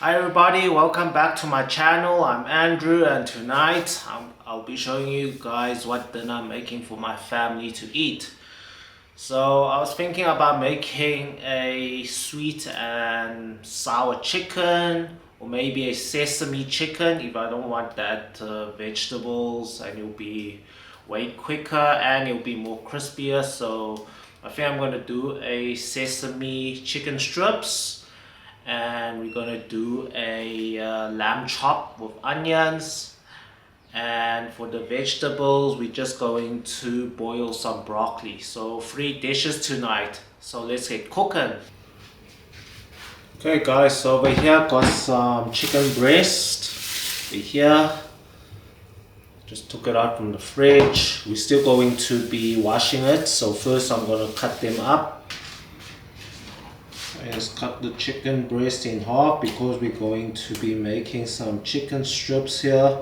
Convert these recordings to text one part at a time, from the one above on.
Hi everybody, welcome back to my channel. I'm Andrew and tonight I'll be showing you guys what dinner I'm making for my family to eat. So I was thinking about making a sweet and sour chicken or maybe a sesame chicken if I don't want that vegetables, and it'll be way quicker and it'll be more crispier. So I think I'm going to do a sesame chicken strips, and we're gonna do a lamb chop with onions, and for the vegetables we're just going to boil some broccoli. So 3 dishes tonight, so let's get cooking. Okay guys, so over here got some chicken breast over here. Just took it out from the fridge. We're still going to be washing it, so first I'm gonna cut them up. I just cut the chicken breast in half because we're going to be making some chicken strips here.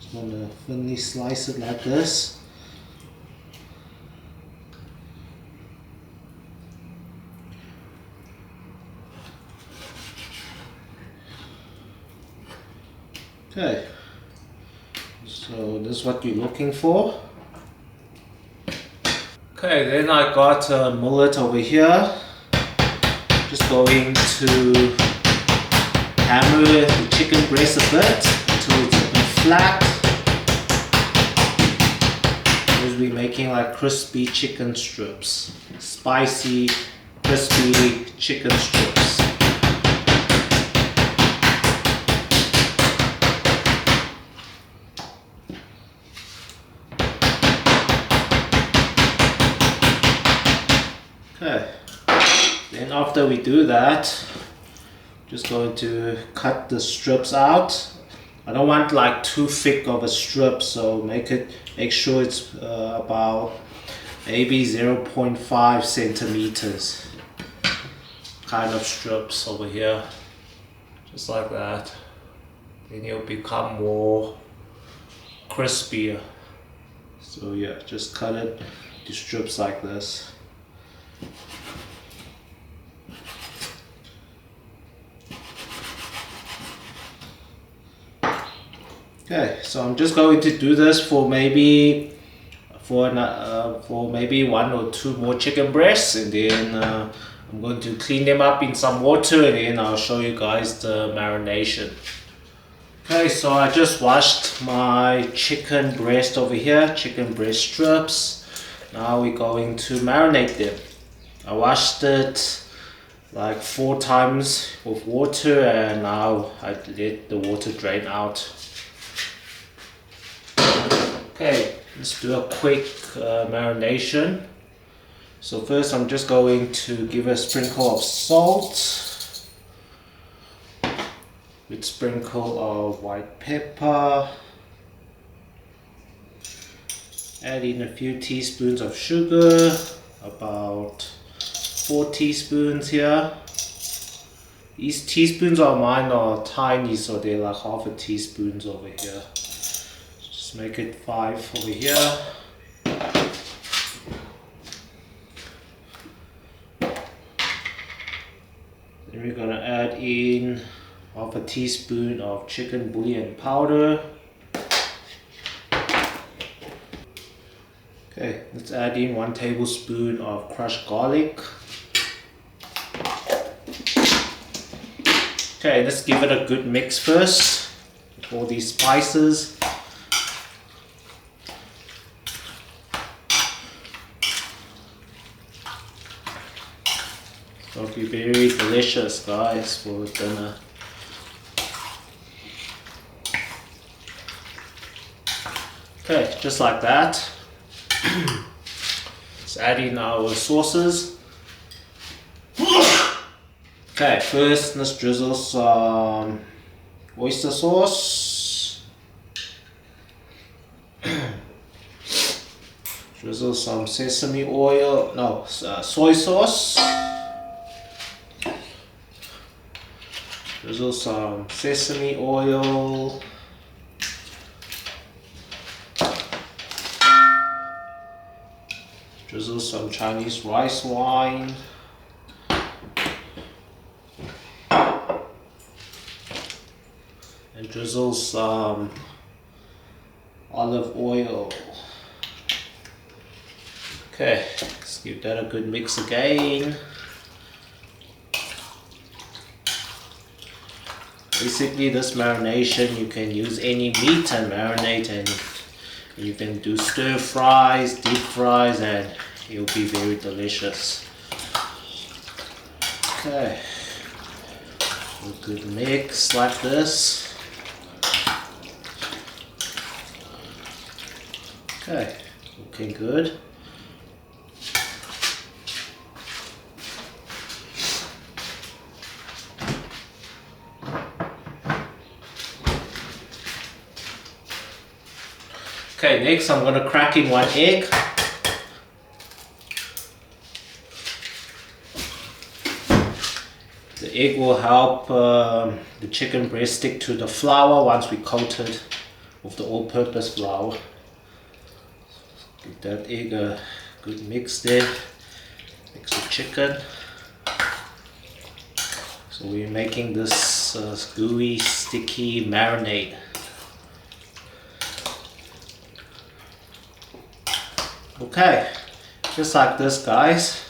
Just want to thinly slice it like this. Okay, so this is what you're looking for. Okay, then I got a mullet over here. Just going to hammer the chicken breast a bit until it's a bit flat. Because we're making like crispy chicken strips. Spicy, crispy chicken strips. Okay, then after we do that, just going to cut the strips out. I don't want like too thick of a strip, so make sure it's about maybe 0.5 centimeters kind of strips over here, just like that. Then it'll become more crispier. So yeah, just cut it to strips like this. Okay, so I'm just going to do this for maybe 1 or 2 more chicken breasts, and then I'm going to clean them up in some water, and then I'll show you guys the marination. Okay, so I just washed my chicken breast over here, chicken breast strips. Now we're going to marinate them. I washed it like 4 times with water, and now I let the water drain out. Okay, let's do a quick marination. So first I'm just going to give a sprinkle of salt, with sprinkle of white pepper, add in a few teaspoons of sugar, about 4 teaspoons here. These teaspoons of mine are tiny, so they're like half a teaspoon over here. Just make it 5 over here. Then we're gonna add in half a teaspoon of chicken bouillon powder. Okay, let's add in 1 tablespoon of crushed garlic. Okay, let's give it a good mix first with all these spices. It'll be very delicious, guys, for dinner. Okay, just like that. Let's add in our sauces. Okay, first let's drizzle some oyster sauce. Drizzle some sesame oil, no, soy sauce. Drizzle some sesame oil. Drizzle some Chinese rice wine. drizzle some olive oil. Okay, let's give that a good mix again. Basically, this marination, you can use any meat and marinate, and you can do stir fries, deep fries, and it'll be very delicious. Okay, a good mix like this. Okay, looking good. Okay, next I'm going to crack in 1 egg. The egg will help the chicken breast stick to the flour once we coat it with the all-purpose flour. Give that egg a good mix there. Mix the chicken. So we're making this gooey, sticky marinade. Okay, just like this, guys.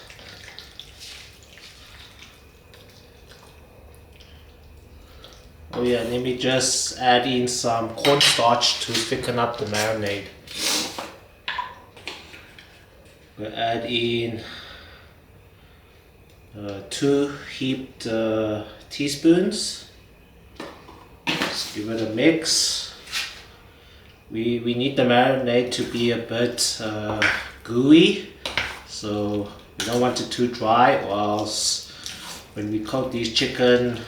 Oh yeah, let me just add in some cornstarch to thicken up the marinade. We'll add in 2 heaped teaspoons. Just give it a mix. We need the marinade to be a bit gooey, so we don't want it too dry, or else when we coat these chicken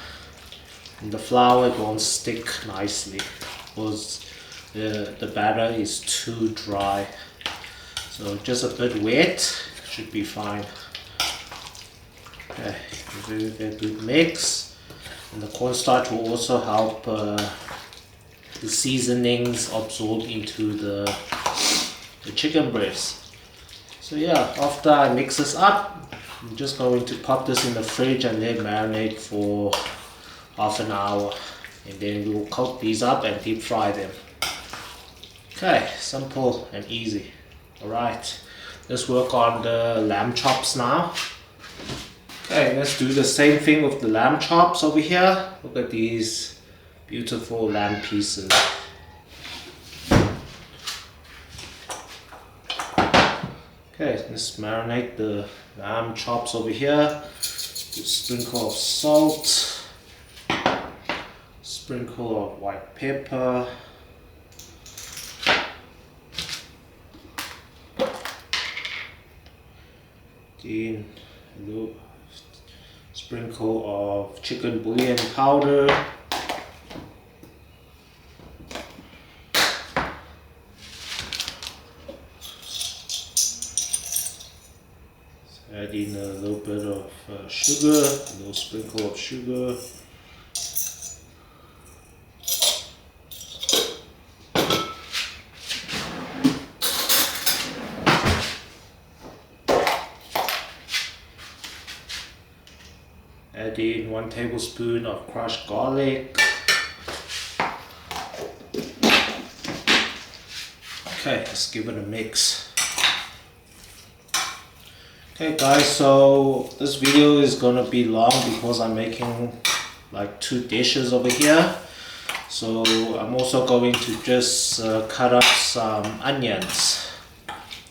in the flour it won't stick nicely because the batter is too dry. So just a bit wet should be fine. Okay, very good mix, and the cornstarch will also help the seasonings absorb into the chicken breast. So yeah, after I mix this up, I'm just going to pop this in the fridge and then marinate for half an hour, and then we'll coat these up and deep fry them. Okay, simple and easy. Alright, let's work on the lamb chops now. Okay, let's do the same thing with the lamb chops over here. Look at these beautiful lamb pieces. Okay, let's marinate the lamb chops over here. Just a sprinkle of salt, sprinkle of white pepper, then a little sprinkle of chicken bouillon powder, add in a little bit of sugar, a little sprinkle of sugar. Add in 1 tablespoon of crushed garlic. Okay, let's give it a mix. Okay guys, so this video is gonna be long because I'm making like 2 dishes over here. So I'm also going to just cut up some onions.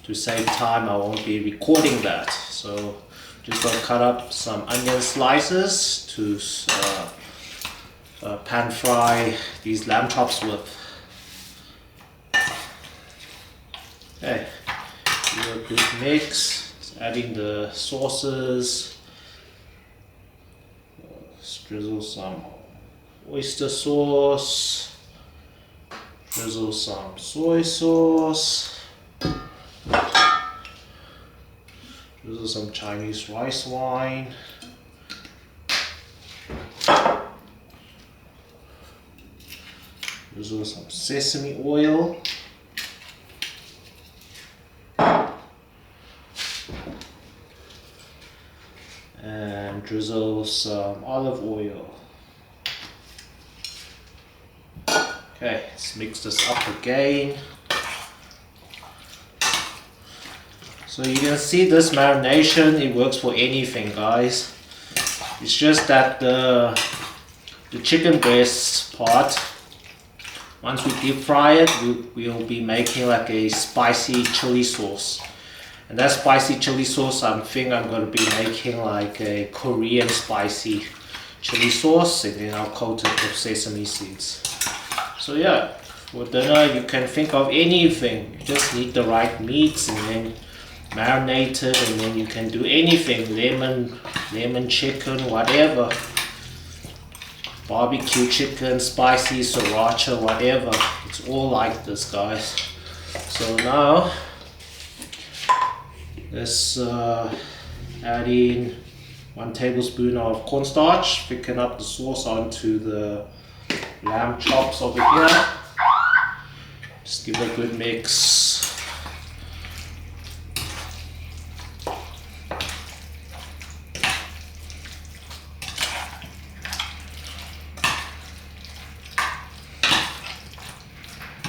To save time, I won't be recording that. So just gonna cut up some onion slices to pan fry these lamb chops with. Okay, give it a good mix. Adding the sauces, drizzle some oyster sauce, drizzle some soy sauce, drizzle some Chinese rice wine, drizzle some sesame oil, and drizzle some olive oil. Okay, let's mix this up again. So you can see this marination, it works for anything, guys. It's just that the chicken breast part, once we deep fry it, we'll be making like a spicy chili sauce. And that spicy chili sauce, I think I'm going to be making like a Korean spicy chili sauce, and then I'll coat it with sesame seeds. So yeah, for dinner you can think of anything. You just need the right meats and then marinate it, and then you can do anything. Lemon chicken, whatever. Barbecue chicken, spicy, sriracha, whatever. It's all like this, guys. So now let's add in 1 tablespoon of cornstarch, thicken up the sauce onto the lamb chops over here. Just give it a good mix.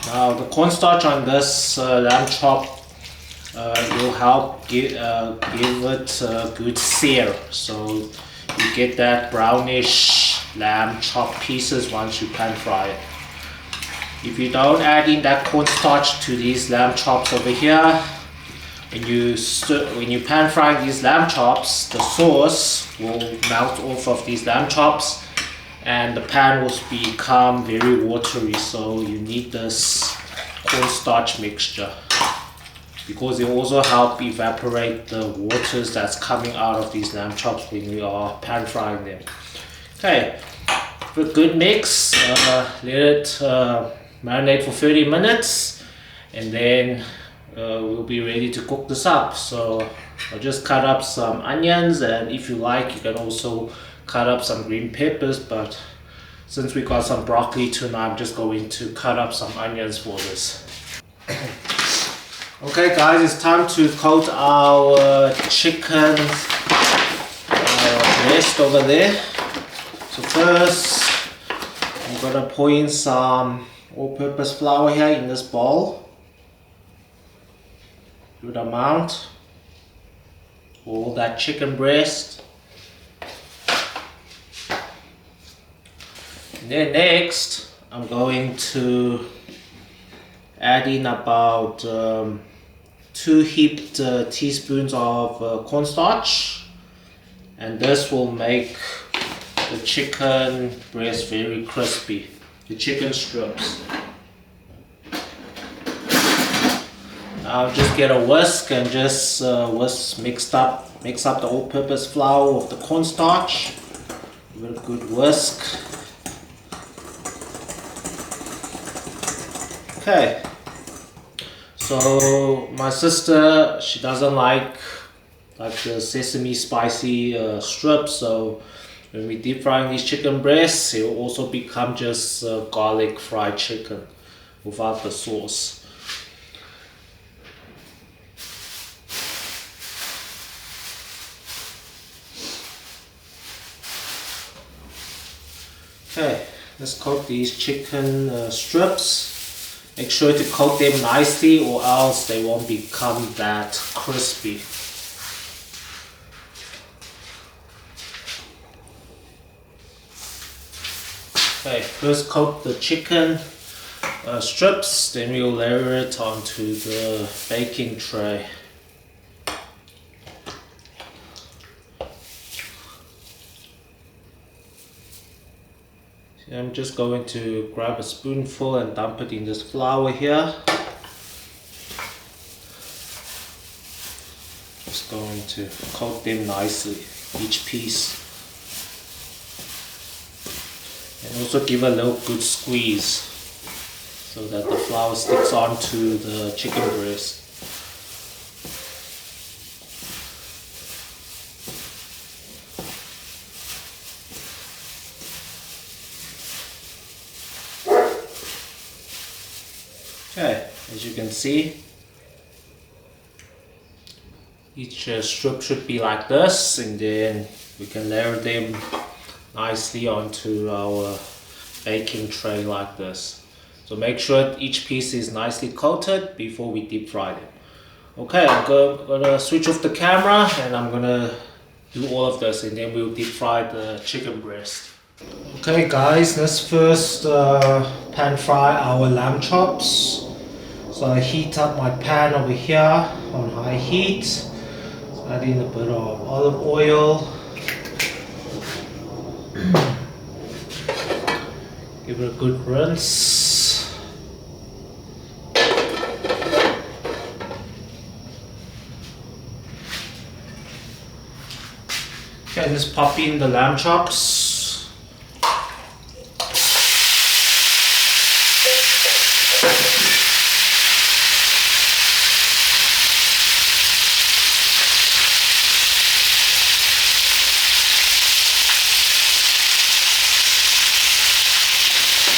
Now the cornstarch on this lamb chop will help give it a good sear, so you get that brownish lamb chop pieces once you pan fry it. If you don't add in that cornstarch to these lamb chops over here, when you pan fry these lamb chops, the sauce will melt off of these lamb chops and the pan will become very watery. So you need this cornstarch mixture, because it also help evaporate the waters that's coming out of these lamb chops when you are pan frying them. Okay, with a good mix, let it marinate for 30 minutes, and then we'll be ready to cook this up. So I'll just cut up some onions, and if you like you can also cut up some green peppers, but since we got some broccoli tonight, I'm just going to cut up some onions for this. Okay guys, it's time to coat our chicken breast over there. So first I'm gonna pour in some all-purpose flour here in this bowl. Good amount. All that chicken breast. And then next I'm going to add in about 2 heaped teaspoons of cornstarch, and this will make the chicken breast very crispy, the chicken strips. Now just get a whisk and just mix up the all-purpose flour with the cornstarch. Give it a good whisk. Okay, so my sister, she doesn't like the sesame spicy strips, so when we deep frying these chicken breasts, it will also become just garlic fried chicken without the sauce. Okay, let's coat these chicken strips. Make sure to coat them nicely, or else they won't become that crispy. Okay, first coat the chicken strips, then we'll layer it onto the baking tray. I'm just going to grab a spoonful and dump it in this flour here. Just going to coat them nicely, each piece. And also give a little good squeeze so that the flour sticks onto the chicken breast. Okay, as you can see, each strip should be like this, and then we can layer them nicely onto our baking tray like this. So make sure each piece is nicely coated before we deep fry them. Okay, I'm gonna switch off the camera and I'm gonna do all of this, and then we'll deep fry the chicken breast. Okay guys, let's first pan fry our lamb chops. So I heat up my pan over here on high heat. Add in a bit of olive oil. Give it a good rinse. Okay, let's pop in the lamb chops.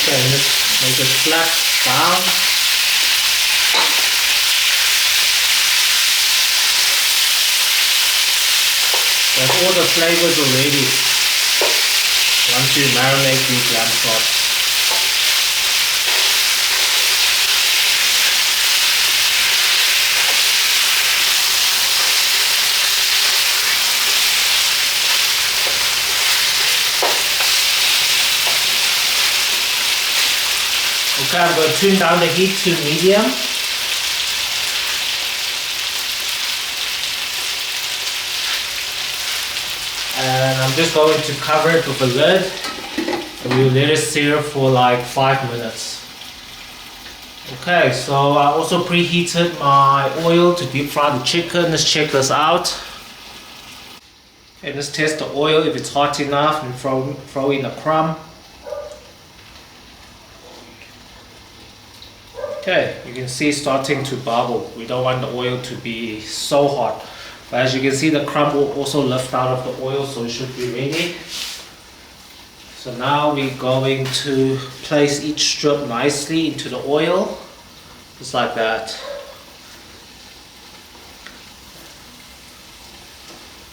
Okay, let's make it flat down. There's all the flavors already once you marinate these lamb chops. Okay, I'm going to tune down the heat to medium. And I'm just going to cover it with a lid and we'll let it sear for like 5 minutes. Okay, so I also preheated my oil to deep fry the chicken. Let's check this out. And let's test the oil if it's hot enough and throw in a crumb. Okay, you can see it's starting to bubble. We don't want the oil to be so hot. But as you can see, the crumb will also lift out of the oil, so it should be ready. So now we're going to place each strip nicely into the oil, just like that.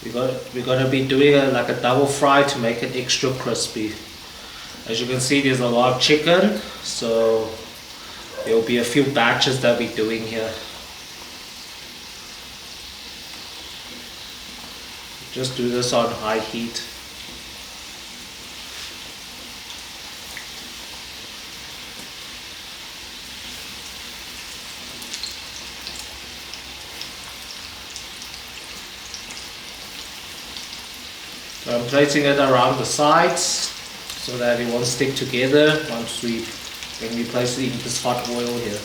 We're going to be doing it like a double fry to make it extra crispy. As you can see, there's a lot of chicken, so there will be a few batches that we're doing here. Just do this on high heat. So I'm placing it around the sides so that it won't stick together when we place it in this hot oil here.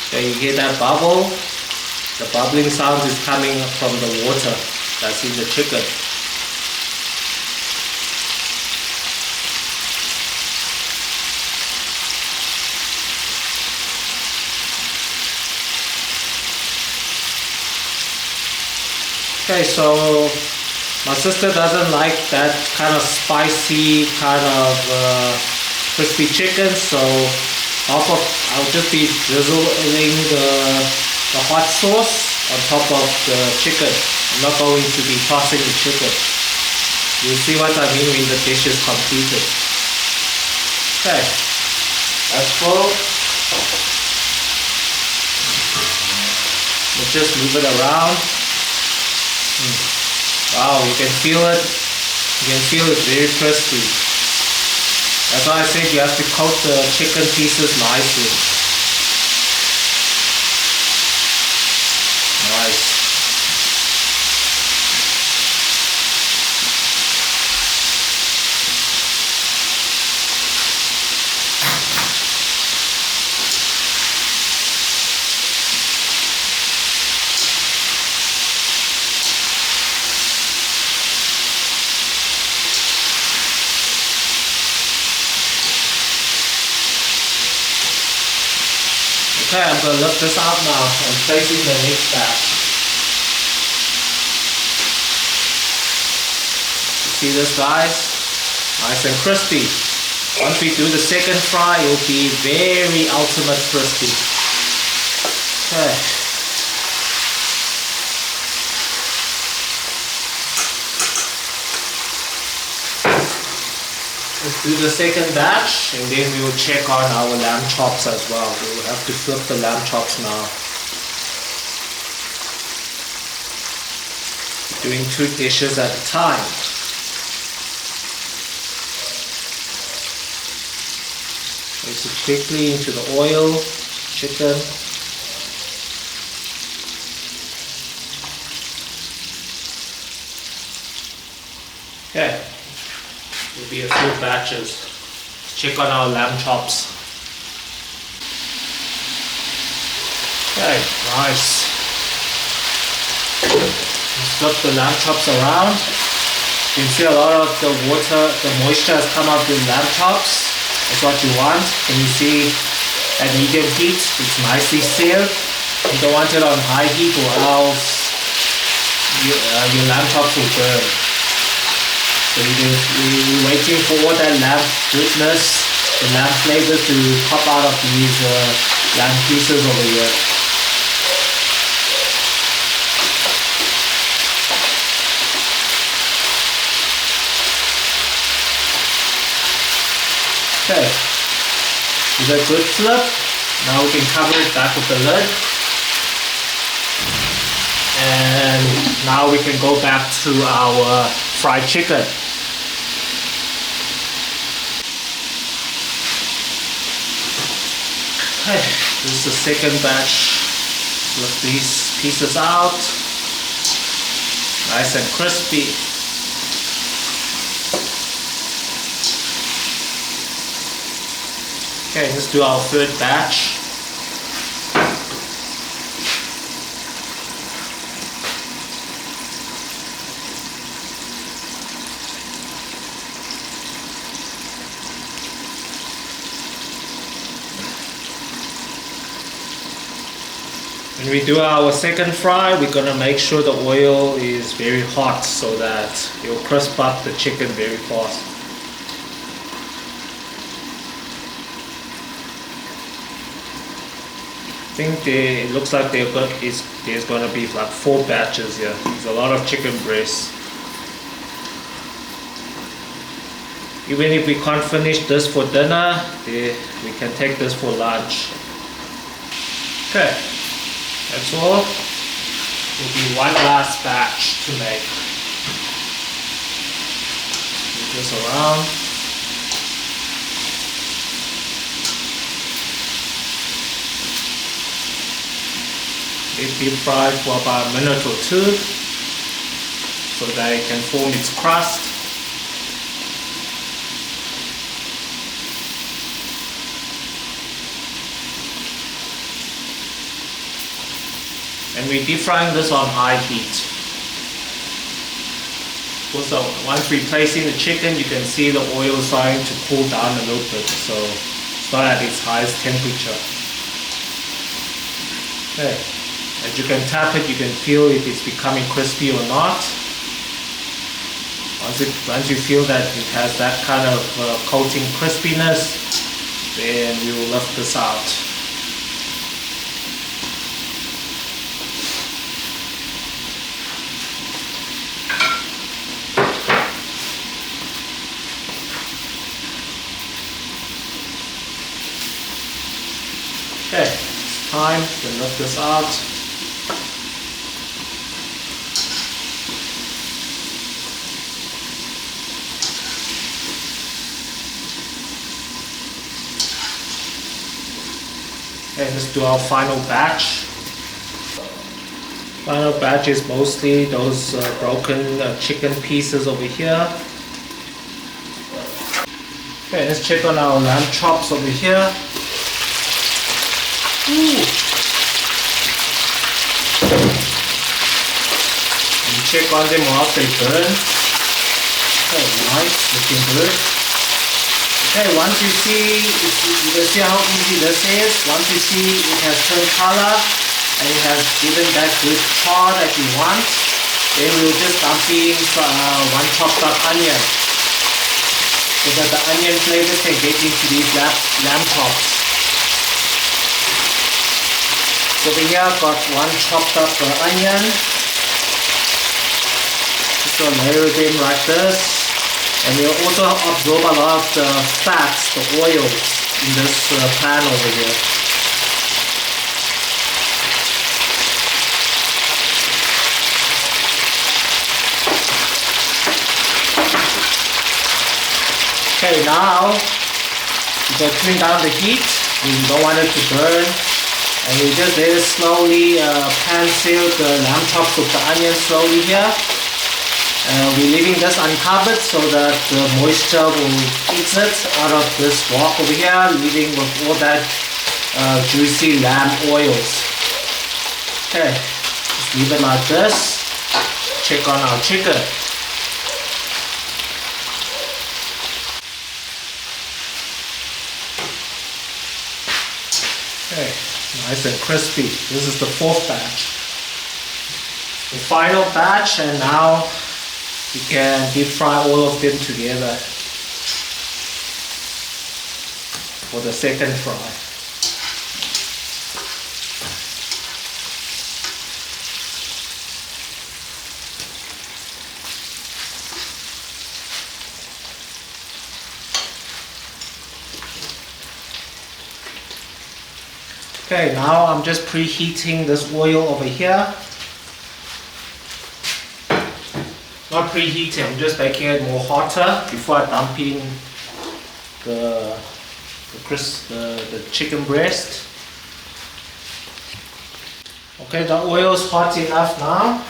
Okay, you hear that bubble? The bubbling sound is coming from the water that's in the chicken. Okay, so my sister doesn't like that kind of spicy, kind of crispy chicken, so I'll just be drizzling the hot sauce on top of the chicken. I'm not going to be tossing the chicken. You'll see what I mean when the dish is completed. Okay, that's full. Let's just move it around. Wow, you can feel it. You can feel it very crispy. That's why I said you have to coat the chicken pieces nicely. Nice. Okay, I'm going to lift this out now and place it in the next batch. You see this, guys? Nice and crispy. Once we do the second fry, it will be very ultimate crispy. Okay. Let's do the second batch and then we will check on our lamb chops as well. We will have to flip the lamb chops now. Doing 2 dishes at a time. Place it quickly into the oil, chicken. Okay. Will be a few batches. Check on our lamb chops. Okay, nice. Flip the lamb chops around. You can see a lot of the water, the moisture has come out of the lamb chops. That's what you want. Can you see at medium heat? It's nicely seared. You don't want it on high heat or else your lamb chops will burn. So we're waiting for all that lamb goodness, the lamb flavors to pop out of these lamb pieces over here. Okay, with a good flip, now we can cover it back with the lid. And now we can go back to our fried chicken. Okay, this is the second batch. Flip these pieces out. Nice and crispy. Okay, let's do our third batch. When we do our second fry, we're going to make sure the oil is very hot so that it will crisp up the chicken very fast. I think it looks like there's going to be like 4 batches here. There's a lot of chicken breasts. Even if we can't finish this for dinner, we can take this for lunch. Okay. That's all. Will be one last batch to make. Move this around. Let it fry for about a minute or 2 so that it can form its crust. And we're deep frying this on high heat. Also, once we're placing the chicken, you can see the oil starting to cool down a little bit, so it's not at its highest temperature. Okay, as you can tap it, you can feel if it's becoming crispy or not. Once you feel that it has that kind of coating crispiness, then we will lift this out. Okay, it's time to lift this out. Okay, let's do our final batch. Final batch is mostly those broken chicken pieces over here. Okay, let's check on our lamb chops over here. Ooh. And check on them whilst they burn. Okay, nice, looking good. Okay, once you see, you can see how easy this is. Once you see it has turned color and it has given that good char that you want, then we'll just dump in one chopped up onion so that the onion flavors can get into these lamb chops. Over here I've got one chopped up onion. Just gonna layer them like this. And you'll also absorb a lot of the fats, the oils in this pan over here. Okay, now you can tune down the heat. You don't want it to burn. And you just let it slowly pan sear the lamb chops with the onion slowly here. We're leaving this uncovered so that the moisture will exit out of this wok over here, leaving with all that juicy lamb oils. Okay, just leave it like this. Check on our chicken. Okay, nice and crispy. This is the fourth batch. The final batch, and now you can deep fry all of them together for the second fry. Okay, now I'm just preheating this oil over here. Not preheating, I'm just making it more hotter before I dump in the chicken breast. Okay, the oil is hot enough now.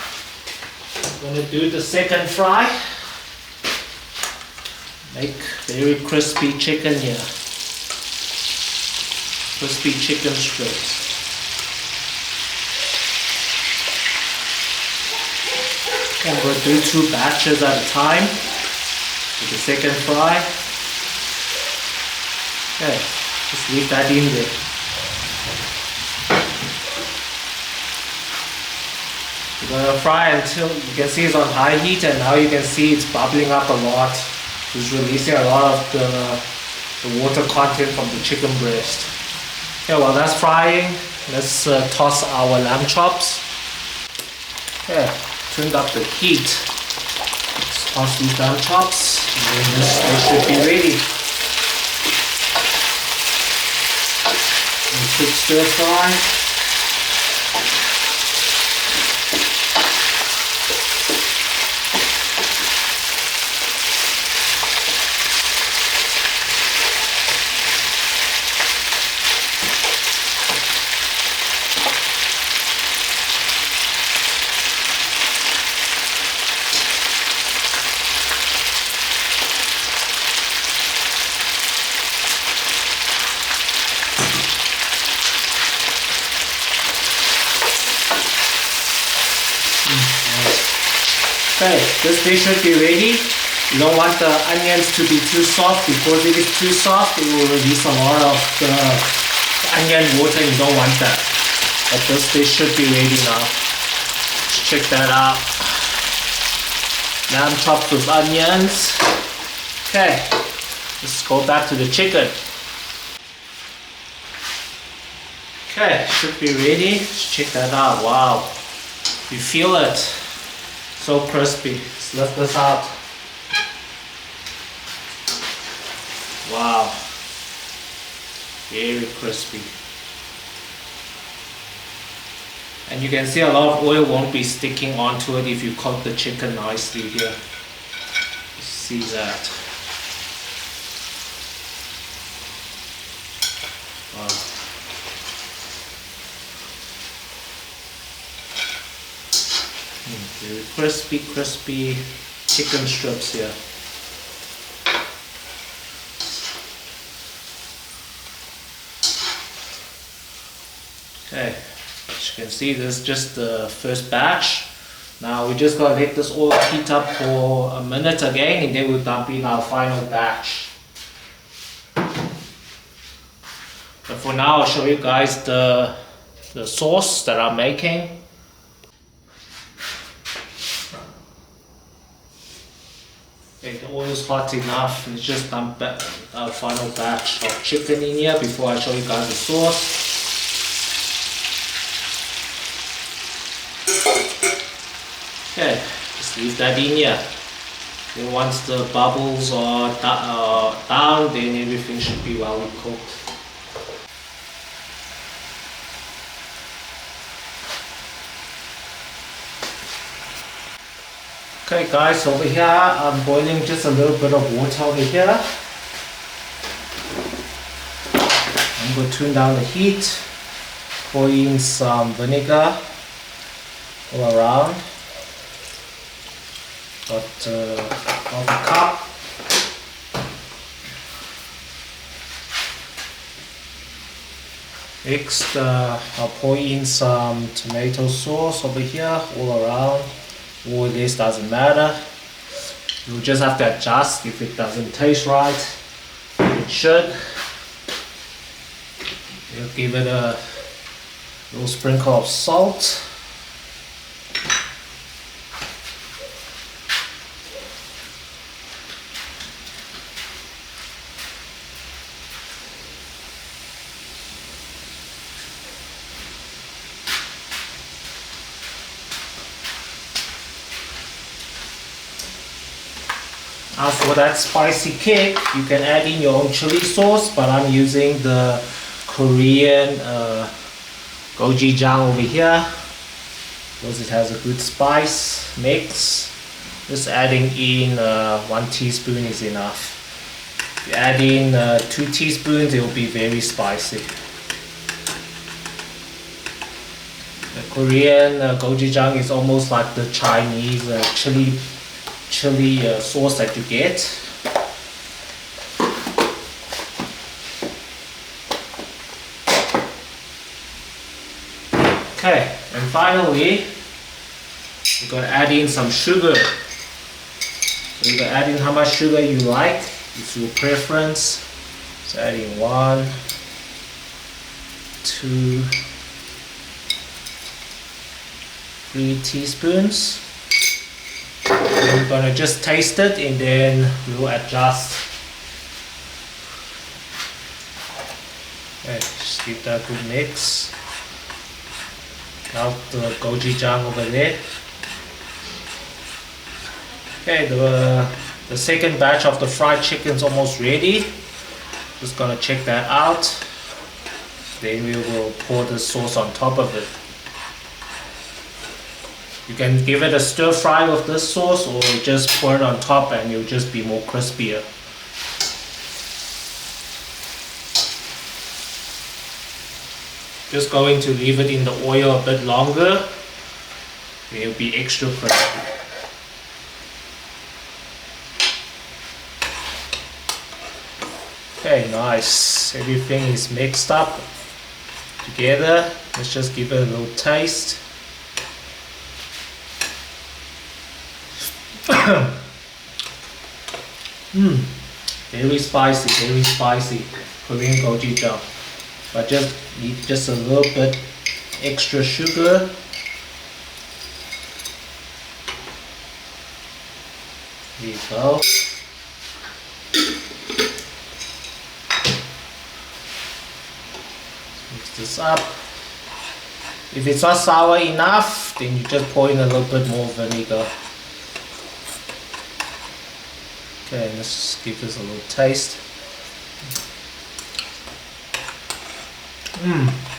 I'm going to do the second fry. Make very crispy chicken here. Crispy chicken strips. I'm going to do 2 batches at a time with the second fry. Okay, just leave that in there. You're going to fry until you can see it's on high heat, and now you can see it's bubbling up a lot. It's releasing a lot of the water content from the chicken breast. Okay, while that's frying, let's toss our lamb chops. Okay, turned up the heat. Let's toss these lamb chops, and then they should be ready. And quick stir fry. Okay, this dish should be ready. You don't want the onions to be too soft, because if it's too soft, it will release a lot of the onion water. You don't want that. But this dish should be ready now. Let's check that out. Lamb chopped with onions. Okay, let's go back to the chicken. Okay, should be ready. Let's check that out. Wow, you feel it. So crispy. Let's lift this out. Wow. Very crispy. And you can see a lot of oil won't be sticking onto it if you cook the chicken nicely here. See that. Wow. Very crispy chicken strips here. Okay, as you can see, this is just the first batch. Now we're just gonna let this all heat up for a minute again, and then we'll dump in our final batch. But for now, I'll show you guys the sauce that I'm making. Okay, the oil is hot enough. Let's just dump our final batch of chicken in here before I show you guys the sauce. Okay, just leave that in here. Then once the bubbles are down, then everything should be well cooked. Okay guys, over here I'm boiling just a little bit of water over here. I'm going to turn down the heat, pour in some vinegar all around. Got half a cup. Next, I'll pour in some tomato sauce over here all around. All this doesn't matter. You'll just have to adjust if it doesn't taste right. It should. You'll give it a little sprinkle of salt. Now for that spicy kick, you can add in your own chili sauce, but I'm using the Korean gochujang over here because it has a good spice mix. Just adding in 1 teaspoon is enough. If you add in 2 teaspoons, it will be very spicy. The Korean gochujang is almost like the Chinese chili sauce that you get. Okay, and finally we're going to add in some sugar. So you're going to add in how much sugar you like, it's your preference. So add in 1, 2, 3 teaspoons. We're gonna just taste it and then we'll adjust. Okay, just give that a good mix. Now the gochujang over there. Okay, the second batch of the fried chicken is almost ready. Just gonna check that out. Then we will pour the sauce on top of it. You can give it a stir fry with this sauce or just pour it on top and it'll just be more crispier. Just going to leave it in the oil a bit longer, then it'll be extra crispy. Okay, nice. Everything is mixed up together. Let's just give it a little taste. Very spicy Korean gochujang. But just need just a little bit extra sugar. There you go. Mix this up. If it's not sour enough, then you just pour in a little bit more vinegar. Okay, let's give this a little taste.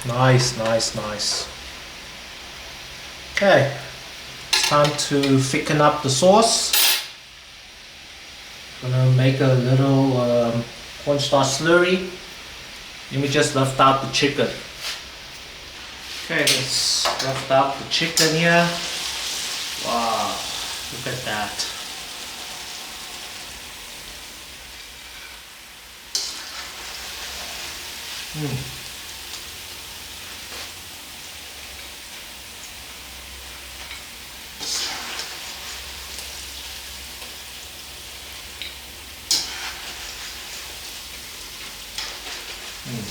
Nice. Okay, it's time to thicken up the sauce. Gonna make a little cornstarch slurry. Let me just lift out the chicken. Okay, let's lift out the chicken here. Wow, look at that.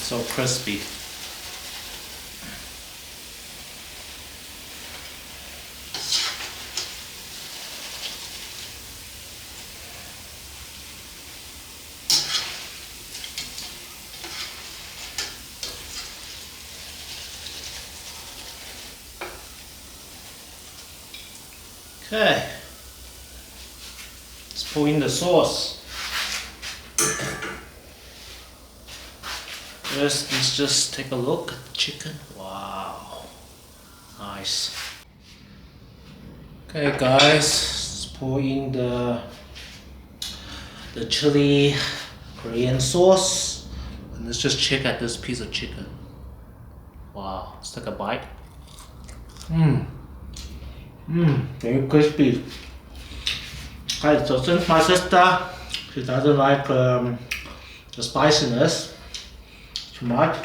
So crispy. Okay, let's pour in the sauce. First, let's just take a look at the chicken. Wow, nice. Okay guys, let's pour in the chili Korean sauce, and let's just check out this piece of chicken. Wow, let's take a bite. Very crispy. Okay, so since my sister, she doesn't like the spiciness too much,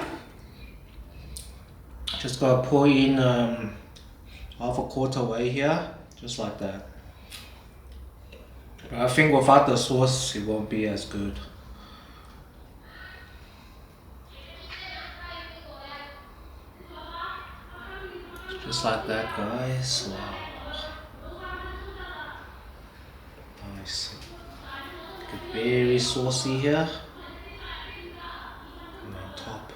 just gonna pour in half a quarter way here, just like that. But I think without the sauce, it won't be as good. Just like that, guys. Wow. Nice. Get very saucy here. And on top.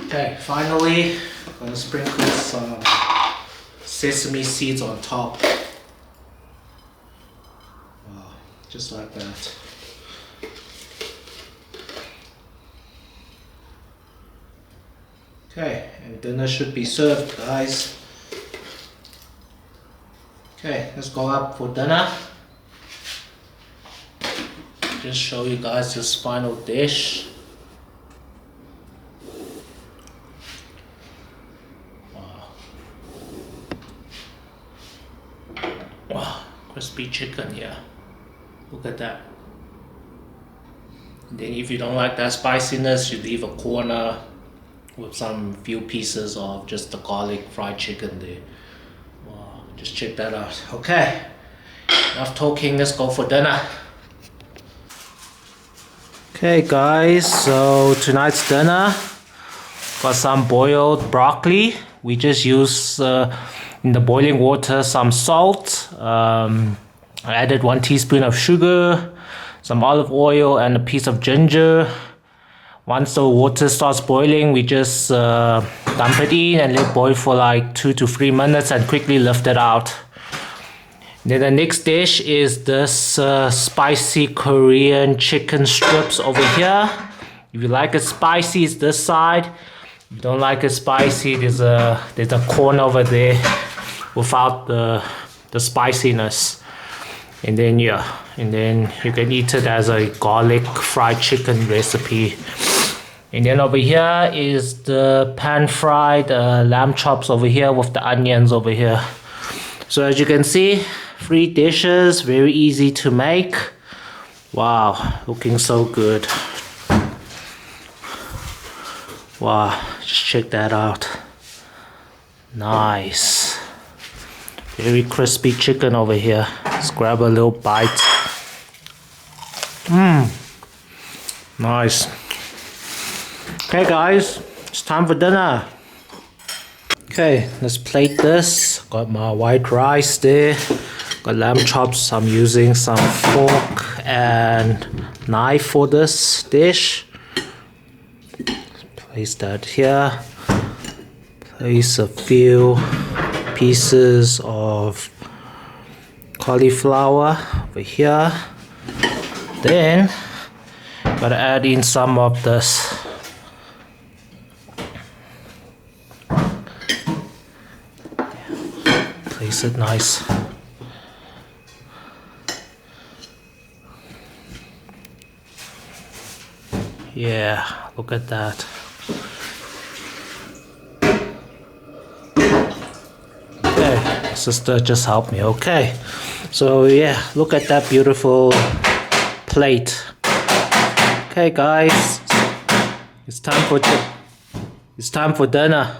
Okay, finally, I'm gonna sprinkle some sesame seeds on top. Wow, just like that. Okay, and dinner should be served, guys. Okay, let's go up for dinner. Just show you guys this final dish. Wow, crispy chicken here. Look at that. And then if you don't like that spiciness, you leave a corner with some few pieces of just the garlic fried chicken there. Wow, just check that out. Okay, enough talking, let's go for dinner. Okay guys, so tonight's dinner, got some boiled broccoli. We just use in the boiling water some salt. I added 1 teaspoon of sugar, some olive oil and a piece of ginger. Once the water starts boiling, we just dump it in and let it boil for like 2 to 3 minutes and quickly lift it out. Then the next dish is this spicy Korean chicken strips over here. If you like it spicy, it's this side. If you don't like it spicy, there's a corn over there without the spiciness. And then yeah, and then you can eat it as a garlic fried chicken recipe. And then over here is the pan fried lamb chops over here with the onions over here. So as you can see, 3 dishes, very easy to make. Wow, looking so good. Wow, just check that out. Nice. Very crispy chicken over here. Let's grab a little bite. Nice. Okay guys, it's time for dinner. Okay, let's plate this. Got my white rice there. Got lamb chops. I'm using some fork and knife for this dish. Place that here. Place a few pieces of cauliflower over here. Then gotta add in some of this place it nice. Yeah, look at that. Okay, sister just helped me. Okay, so yeah, look at that beautiful plate. Okay guys, it's time for dinner.